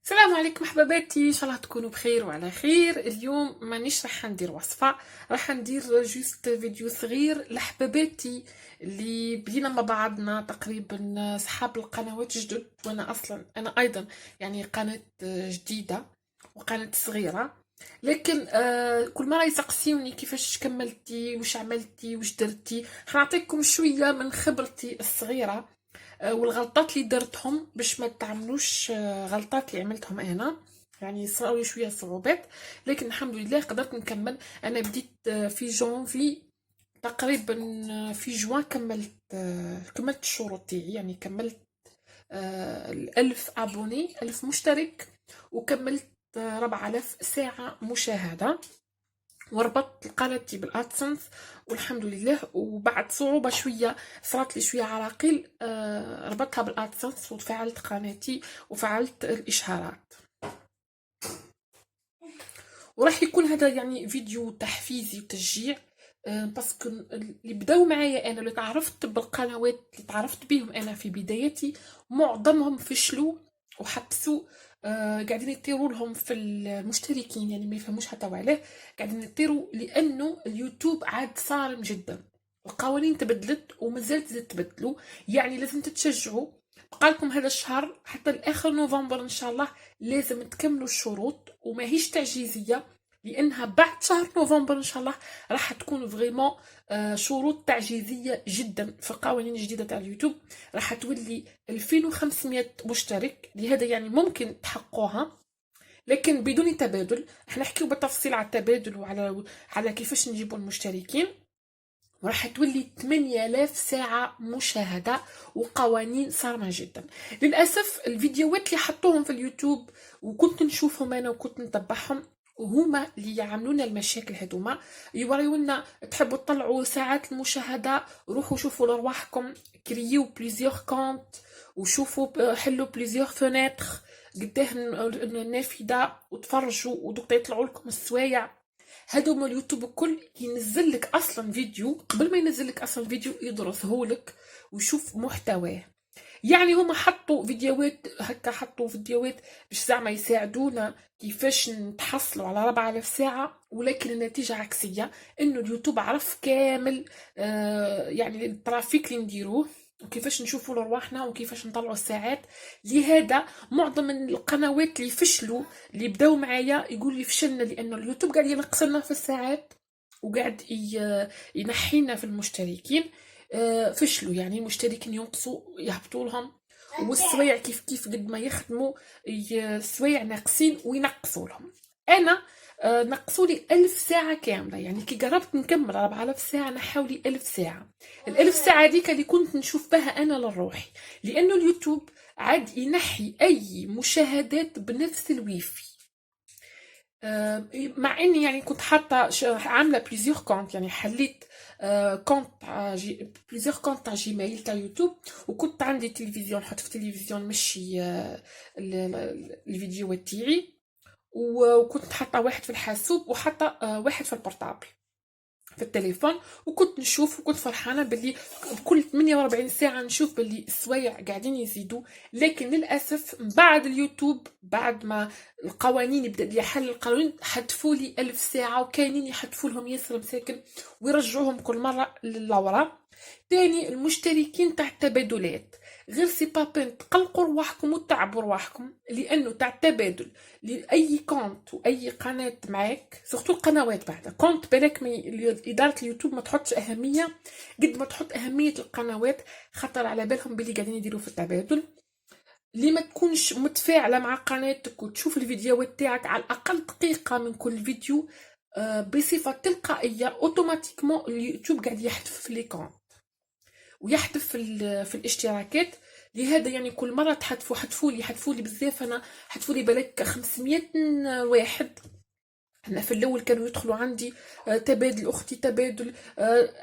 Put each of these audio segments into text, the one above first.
السلام عليكم حباباتي، ان شاء الله تكونوا بخير وعلى خير. اليوم مانيش راح ندير وصفه، راح ندير جوست فيديو صغير لحباباتي اللي بدينا مع بعضنا تقريبا صحاب القنوات جدد. وانا اصلا انا ايضا يعني قناه جديده وقناه صغيره، لكن كل مره يسقسيوني كيفاش كملتي، وش عملتي، وش درتي. حنعطيكم شويه من خبرتي الصغيره والغلطات اللي درتهم باش ما تعملوش غلطات اللي عملتهم انا. يعني صاروا لي شويه صعوبات، لكن الحمد لله قدرت نكمل. انا بديت في جونفي تقريبا، في جوان كملت الشروط تاعي، يعني كملت 1000 ابوني، 1000 مشترك، وكملت 4000 ساعه مشاهده، وربطت قناتي بالادسنس والحمد لله. وبعد صعوبة شوية صارت لي شوية عراقيل، ربطتها بالادسنس وفعلت قناتي وفعلت الاشهارات. وراح يكون هذا يعني فيديو تحفيزي وتشجيع، باسكو اللي بداو معايا انا، اللي تعرفت بالقنوات اللي تعرفت بيهم انا في بدايتي، معظمهم فشلوا وحبسوا. قاعدين يطيروا لهم في المشتركين، يعني ما يفهموش حتى وعلاه قاعدين يطيروا، لانه اليوتيوب عاد صارم جدا. القوانين تبدلت ومازالت تتبدلوا، يعني لازم تتشجعوا. بقالكم هذا الشهر حتى لاخر نوفمبر ان شاء الله، لازم تكملوا الشروط وماهيش تعجيزيه، لانها بعد شهر نوفمبر ان شاء الله راح تكون فريمون شروط تعجيزيه جدا في قوانين جديده تاع اليوتيوب. راح تولي 2500 مشترك، لهذا يعني ممكن تحققوها لكن بدون تبادل. احنا نحكيو بالتفصيل على التبادل وعلى كيفاش نجيبوا المشتركين. وراح تولي 8000 ساعة مشاهدة وقوانين صارمة جدا. للأسف الفيديوهات اللي حطوهم في اليوتيوب وكنت نشوفهم أنا وكنت نتبعهم، وهما اللي يعملونا المشاكل. هذوما يوريونا تحبوا تطلعوا ساعات المشاهدة، روحوا شوفوا لرواحكم، كرييو بليزيور كونت وشوفوا حلوا بليزيور فونيتر قداه النافذة وتفرجوا ودوك يطلعوا لكم السوايع. هادو من اليوتيوب الكل ينزل لك اصلا فيديو، قبل ما ينزل لك اصلا فيديو يدرسه لك ويشوف محتواه. يعني هما حطوا فيديوهات هكا، حطوا فيديوهات باش زعما يساعدونا كيفاش نتحصلوا على 4000 ساعة، ولكن النتيجة عكسية. انه اليوتيوب عرف كامل يعني الترافيك اللي نديروه وكيفاش نشوفوا لرواحنا وكيفاش نطلعوا الساعات. لهذا معظم القنوات اللي فشلوا اللي بداو معايا يقول لي فشلنا لانه اليوتيوب قاعد ينقص لنا في الساعات وقاعد ينحينا في المشتركين. فشلوا، يعني المشتركين ينقصوا يهبطوا لهم، والسوايع كيف قد ما يخدموا السوايع ناقصين وينقصوا لهم. انا نقصوا لي 1000 ساعة كاملة، يعني كي قربت نكمل 4000 ساعة نحاو لي 1000 ساعة. الألف ساعة ديك اللي كنت نشوف بها أنا للروحي، لأنه اليوتيوب عاد ينحي أي مشاهدات بنفس الويفي. مع اني يعني كنت حاطه عامله بليزيور كونت، يعني حليت كونت بليزيور كونت تاع جيميل تاع يوتيوب، وكنت عندي تلفزيون، حط في التلفزيون مشي الفيديوهات تاعي، وكنت حاطه واحد في الحاسوب وحاطه واحد في البورتابل في التليفون. وكنت نشوف وكنت فرحانه باللي بكل 48 ساعه نشوف باللي السوايع قاعدين يزيدوا. لكن للاسف بعد اليوتيوب، بعد ما القوانين يبدا اللي يحل القوانين، حذفوا لي 1000 ساعه، وكاينين يحذفوا لهم ياسر مساكن ويرجعوهم كل مره للورا. تاني المشتركين تاع التبادلات، غير سي با بين تقلقوا رواحكم وتعبوا رواحكم، لانه تاع التبادل لاي كونت واي قناه معاك، سورتو القنوات بعد كونت بالك اداره اليوتيوب ما تحطش اهميه قد ما تحط اهميه القنوات، خطر على بالهم باللي قاعدين يديروا في التبادل. اللي ما تكونش متفاعله مع قناتك وتشوف الفيديوهات تاعك على الاقل دقيقه من كل فيديو، بصفه تلقائيه اوتوماتيكمون اليوتيوب قاعد يحذف في لي كونت ويحذف في الاشتراكات. لهذا يعني كل مره حذفوا لي بزاف. انا حذفوا لي بالك 500 واحد. انا في الاول كانوا يدخلوا عندي تبادل اختي تبادل،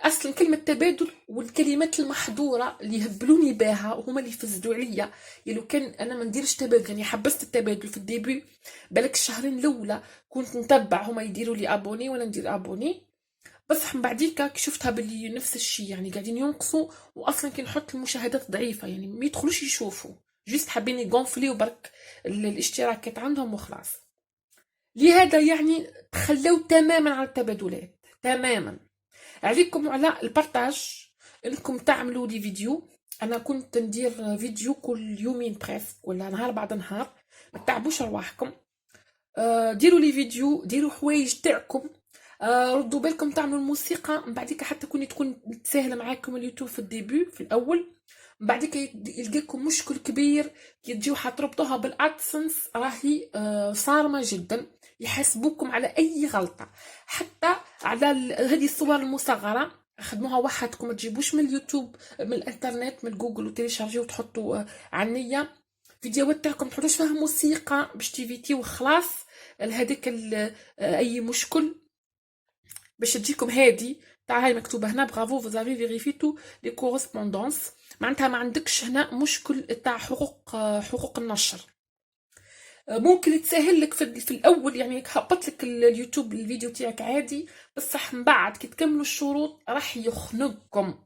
اصلا كلمه تبادل والكلمات المحظوره اللي يهبلوني بها وهما اللي يفزدوا عليا. يعني لو كان انا ما نديرش تبادل، يعني حبست التبادل في الديبي بالك الشهرين الاولى كنت نتبع هما يديروا لي ابوني وانا ندير ابوني. بصح من بعديك كي شفتها باللي نفس الشيء، يعني قاعدين ينقصوا، واصلا كي نحط المشاهدات ضعيفه يعني ما يدخلوش يشوفوا، جست حابين يغونفليو برك الاشتراكات عندهم وخلاص. لهذا يعني تخلوا تماما على التبادلات تماما. عليكم على البارتاج، انكم تعملوا لي فيديو. انا كنت ندير فيديو كل يومين بريسك ولا نهار بعد نهار، ما تعبوش رواحكم. ديروا لي فيديو، ديروا حوايج تاعكم، ردوا بالكم تعملوا الموسيقى. من بعديك حتى تكون تسهل معاكم اليوتيوب في الديبي في الاول. من بعديك يلقاكم مشكل كبير كي تجيو حتربطوها بالادسنس، راهي صارمه جدا، يحاسبوكم على اي غلطه، حتى على هذه الصور المصغره خدموها وحدكم، ما تجيبوش من اليوتيوب من الانترنت من جوجل وتيليشارجيو وتحطوا على النيه. فيديوهات تاعكم تحطوش فيها موسيقى باش تيفيتي وخلاص لهذيك اي مشكل، باش تجيكم هادي تاع هاي مكتوبه هنا برافو فوزافي فيريفيتو لي كورسبوندونس، معناتها ما عندكش هنا مشكل تاع حقوق النشر. ممكن تسهل لك في الاول، يعني هبط لك اليوتيوب الفيديو تاعك عادي، بصح من بعد كي تكملوا الشروط راح يخنقكم،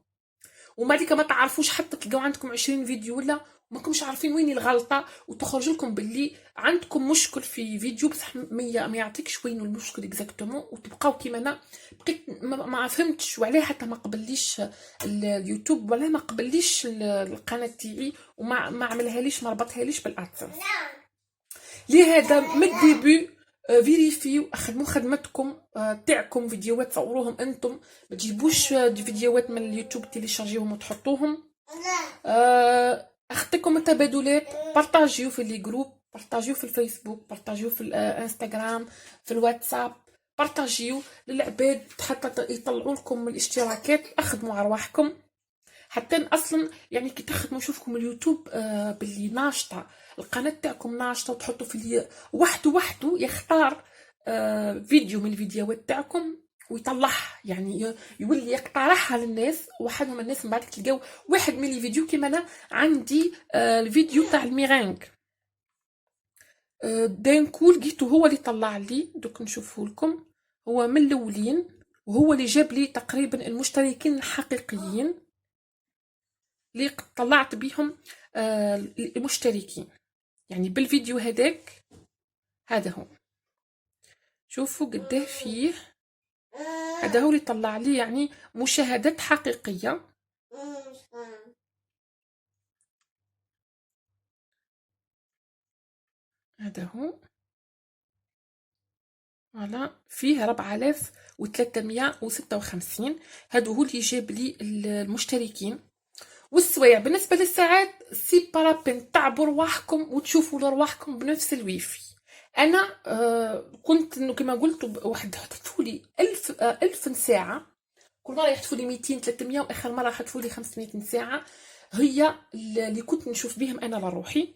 وما ديك ما تعرفوش حتى تلقاو عندكم 20 فيديو ولا ما كنتش عارفين وين الغلطه، وتخرج لكم باللي عندكم مشكل في فيديو بصح ما يعطيكش وين المشكل اكزاكتومون، وتبقاو كيما انا بقيت ما فهمتش وعلاه حتى ما قبليش اليوتيوب ولا ما قبليش القناه تاعي وما عملها ليش ما ربطها ليش بالادسنس. لهذا من الديبي فيريفيو خدموا خدمتكم تاعكم، فيديوهات صوروهم انتم، ما تجيبوش فيديوهات من اليوتيوب تيليشارجيوهم وتحطوهم. اخطيكم التبادلات، بارطاجيو في لي جروب، بارطاجيو في الفيسبوك، بارطاجيو في الانستغرام، في الواتساب، بارطاجيو للعباد حتى يطلعوا لكم الاشتراكات. اخدموا على رواحكم حتى اصلا يعني كي تخدموا نشوفكم اليوتيوب باللي ناشطه، القناه تاعكم ناشطه، وتحطوا في وحده يختار فيديو من الفيديوهات تاعكم ويطلعها، يعني يولي يقترحها للناس، واحد من الناس من بعد تلقاو واحد من الفيديو كيما انا عندي الفيديو تاع الميرانغ دانكو لقيتو هو اللي طلع لي، دوك نشوفه لكم، هو من الاولين وهو اللي جاب لي تقريبا المشتركين الحقيقيين اللي طلعت بيهم المشتركين، يعني بالفيديو هذاك. هذا هو، شوفوا قداه فيه، هذا هو اللي طلع لي يعني مشاهدات حقيقية. هذا هو، فوالا فيه 4356. هذا هو اللي جاب لي المشتركين والسوايع. بالنسبة للساعات سي بارابين تعبوا رواحكم وتشوفوا لرواحكم بنفس الويفي. انا كنت كما قلت واحد حطوا لي 1000 ساعة، كل مرة يحطوا لي 200 300، واخر مرة حطوا لي 500 ساعة، هي اللي كنت نشوف بهم انا لروحي.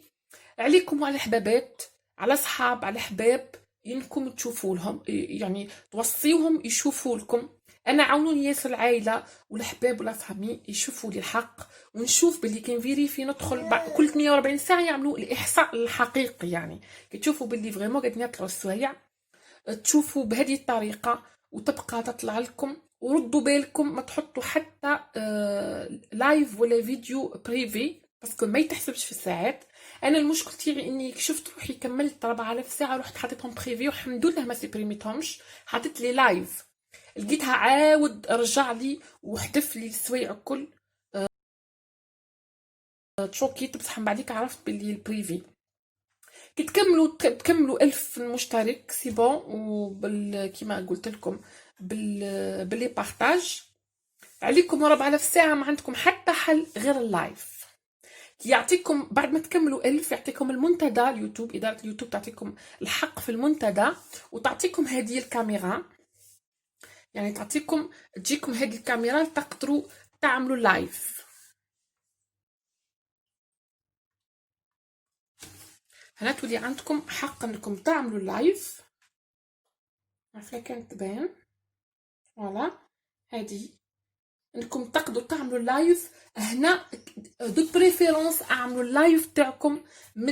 عليكم وعلى الحبابات، على صحاب، على حباب، انكم تشوفوا لهم، يعني توصيوهم يشوفوا لكم. انا عاونوني ياسر العائله والحباب ولا فامي يشوفوا لي الحق، ونشوف باللي كاين فيريفي ندخل كل 48 ساعه يعملوا الاحصاء الحقيقي، يعني كي تشوفوا باللي فريمون قاعدين يطلعوا السوايع تشوفوا بهذه الطريقه وتبقى تطلع لكم. وردوا بالكم ما تحطوا حتى لايف ولا فيديو بريفي، باسكو ما يتحسبش في الساعات. انا المشكل تاعي اني شفت روحي كملت 4000 ساعه رحت حطيتهم بريفي والحمد لله ما سيبريميتهمش، حطيت لي لايف لقيتها عاود رجع لي وحذف لي السوايع الكل. تشوكيت بصح من بعديك عرفت باللي البريفي كي تكملوا 1000 مشترك سي بون، كيما قلت لكم باللي بارطاج عليكم 4000 ساعه ما عندكم حتى حل غير اللايف. يعطيكم بعد ما تكملوا 1000 يعطيكم المنتدى، اليوتيوب إدارة اليوتيوب تعطيكم الحق في المنتدى، وتعطيكم هذه الكاميرا، يعني تجيكم هذه الكاميرا تقدروا تعملوا لايف. هنا تولي عندكم حق انكم تعملوا لايف، عارفه كانت تبان فوالا هذه، انكم تقدروا تعملوا لايف هنا. دو بريفيرونس اعملوا اللايف تاعكم من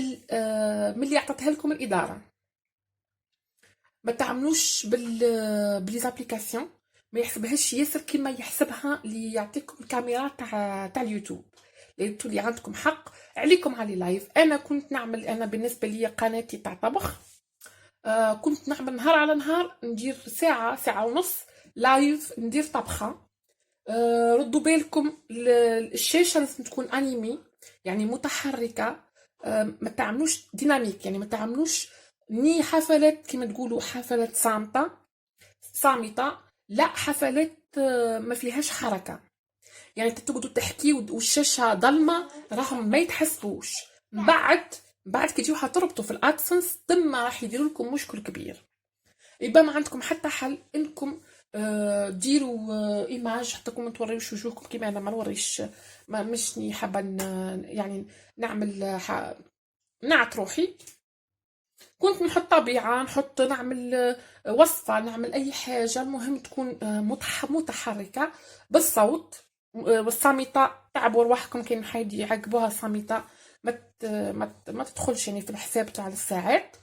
اللي عطتها لكم الاداره، ما تعملوش بالابليكاسيون، ما يحسبهاش ياسر كيما يحسبها اللي يعطيكم الكاميرا تاع اليوتيوب، قلتوا لي عندكم حق عليكم على لايف. انا كنت نعمل، انا بالنسبه لي قناتي تاع طبخ، كنت نعمل نهار على نهار ندير ساعه ساعه ونص لايف ندير طبخه. ردوا بالكم الشاشه لازم تكون انيمي، يعني متحركه، ما تعملوش ديناميك، يعني ما تعملوش ني حفلات كما تقولوا حفلات صامته، لا حفلات ما فيهاش حركه، يعني تقعدوا تحكي والشاشه ضلمه راهم ما يتحسبوش. بعد كي تجيو تربطوا في الادسنس ثم راح يديروا لكم مشكل كبير. يبقى ما عندكم حتى حل انكم ديروا ايماج حتى ما توريوش وجوهكم كيما انا ما نوريش، ما مشني حابه يعني نعمل نعت روحي. كنت نحط طبيعه، نعمل وصفه، نعمل اي حاجه، المهم تكون متحركه بالصوت والصامته. تعبوا رواحكم كاين حد يعقبوها صامته، ما تدخلش يعني في الحساب تاع الساعات.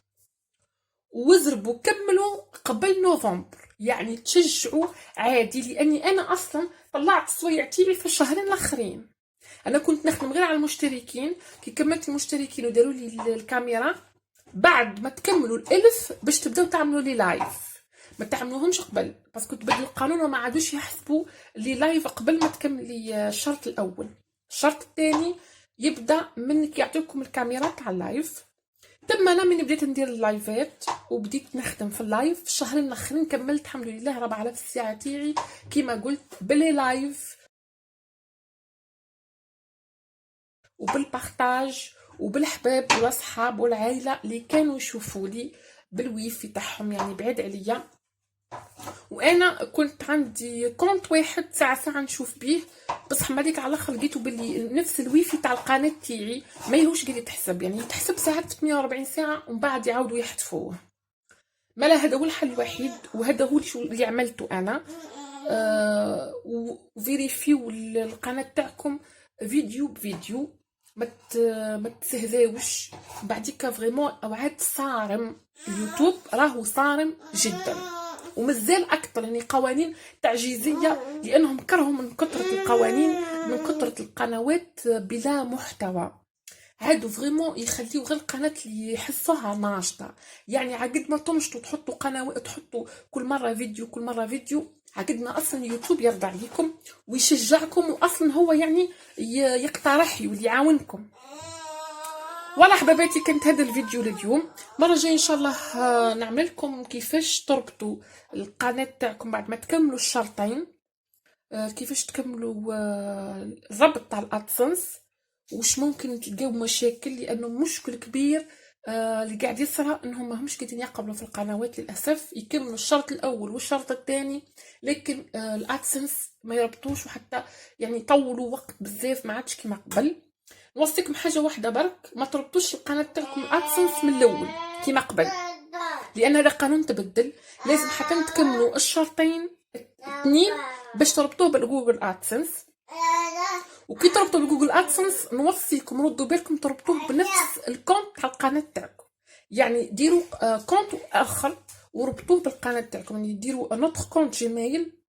وزربوا كملوا قبل نوفمبر، يعني تشجعوا عادي، لاني انا اصلا طلعت الصويع تيعي في الشهرين الاخرين. انا كنت نخدم غير على المشتركين، كي كملت المشتركين وداروا لي الكاميرا بعد ما تكملوا الالف باش تبداو تعملوا لي لايف، ما تعملوهمش قبل باسكو تبدل القانون وما عادوش يحسبوا لي لايف قبل ما تكملي الشرط الاول. الشرط الثاني يبدا منك يعطيكم الكاميرا تاع اللايف. تم انا من بديت ندير اللايفات وبديت نخدم في اللايف في الشهرين الاخرين كملت الحمد لله 4000 ساعه تاعي كيما قلت بلي لايف وبالبارتاج وبالحباب والاصحاب والعائله اللي كانوا يشوفوا لي بالويفي تاعهم يعني بعيد عليا. وانا كنت عندي كونت واحد ساعه نشوف بيه، بصح مالك على الاخر لقيتو باللي نفس الويفي تاع القناه تاعي ما يهوش قاعد يتحسب، يعني يتحسب ساعات في 140 ساعه ومن بعد يعاودوا يحذفوه. مالا هذا هو الحل الوحيد، وهذا هو اللي عملته انا. وفيريفيو القناه تاعكم فيديو بفيديو، ما تسهذاوش بعديك فريمون اوعاد صارم. اليوتيوب راهو صارم جدا ومازال اكثر، يعني قوانين تعجيزيه لانهم كرهوا من كثره القوانين، من كثره القنوات بلا محتوى. هادو فريمون يخليو غير القناه اللي يحسوها ناشطه، يعني عقد ما تنشطوا تحطوا قنوات، تحطوا كل مره فيديو كل مره فيديو، عقد ما اصلا يوتيوب يرضى عليكم ويشجعكم، واصلا هو يعني يقترح واللي يعاونكم. والله حباباتي كانت هذا الفيديو لليوم. مرة جاي ان شاء الله نعمل لكم كيفاش تربطوا القناة تاعكم بعد ما تكملوا الشرطين، كيفاش تكملوا الربط تاع الادسنس، وش ممكن تلقاو مشاكل، لانه مشكل كبير اللي قاعد يصرى انهم ماهمش قاعدين يقبلوا في القنوات للاسف، يكملوا الشرط الاول والشرط الثاني لكن الادسنس ما يربطوش، وحتى يعني يطولوا وقت بزاف ما عادش كيما قبل. نوصيكم حاجه واحده برك، ما تربطوش القناه تاعكم الادسنس من الاول كيما قبل، لان هذا قانون تبدل، لازم حتى تكملوا الشرطين اثنين باش تربطوه بالجوجل ادسنس. وكي تربطوا بالجوجل ادسنس نوصيكم ردوا بالكم تربطوه بنفس الكونت تاع القناه تاعكم، يعني ديروا كونت اخر وربطوه بالقناه تاعكم، يعني ديروا نوتر كونت جيميل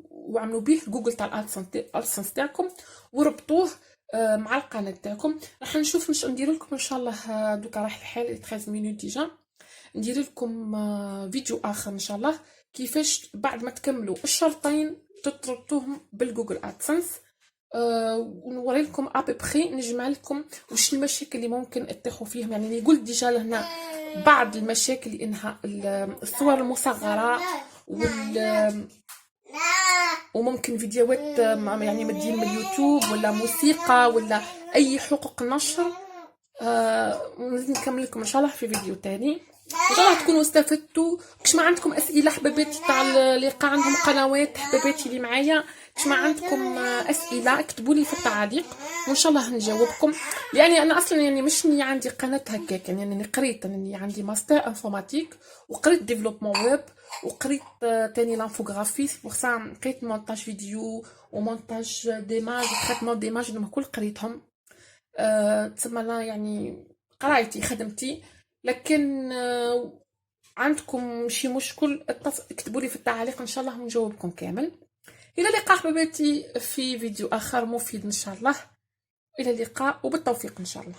وعملوا به جوجل تاع الادسنس تاعكم وربطوه مع القناه تاعكم. راح نشوف ندير لكم ان شاء الله، دوكا راح الحال 13 مينوت ديجا، ندير لكم فيديو اخر ان شاء الله كيفاش بعد ما تكملوا الشرطين تربطوهم بالجوجل ادسنس. ونوري لكم ابري نجمع لكم وش المشاكل اللي ممكن تطيحوا فيهم، يعني قلت ديجا لهنا بعض المشاكل لانها الصور المصغره وممكن فيديوهات يعني مدين من اليوتيوب ولا موسيقى ولا اي حقوق نشر. نكمل لكم ان شاء الله في فيديو تاني، ان شاء الله تكونوا استفدتوا. كش ما عندكم اسئله حباباتي تاع اللي عندهم قنوات، حباباتي اللي معايا كش ما عندكم اسئله اكتبوا لي في التعليق وان شاء الله نجاوبكم. يعني انا اصلا يعني مش عندي قناه هكاك، يعني انا قريت، انا عندي ماستر انفورماتيك وقريت ديفلوبمون ويب وقريت تاني لانفوغرافي، بور سا قريت مونتاج فيديو ومونتاج ديماج وتريتمون ديماج، هما الكل قريتهم. تسمى لا يعني قرايتي خدمتي. لكن عندكم شي مشكل اكتبوا لي في التعليق ان شاء الله نجاوبكم كامل. الى اللقاء حبيباتي في فيديو اخر مفيد ان شاء الله. الى اللقاء وبالتوفيق ان شاء الله.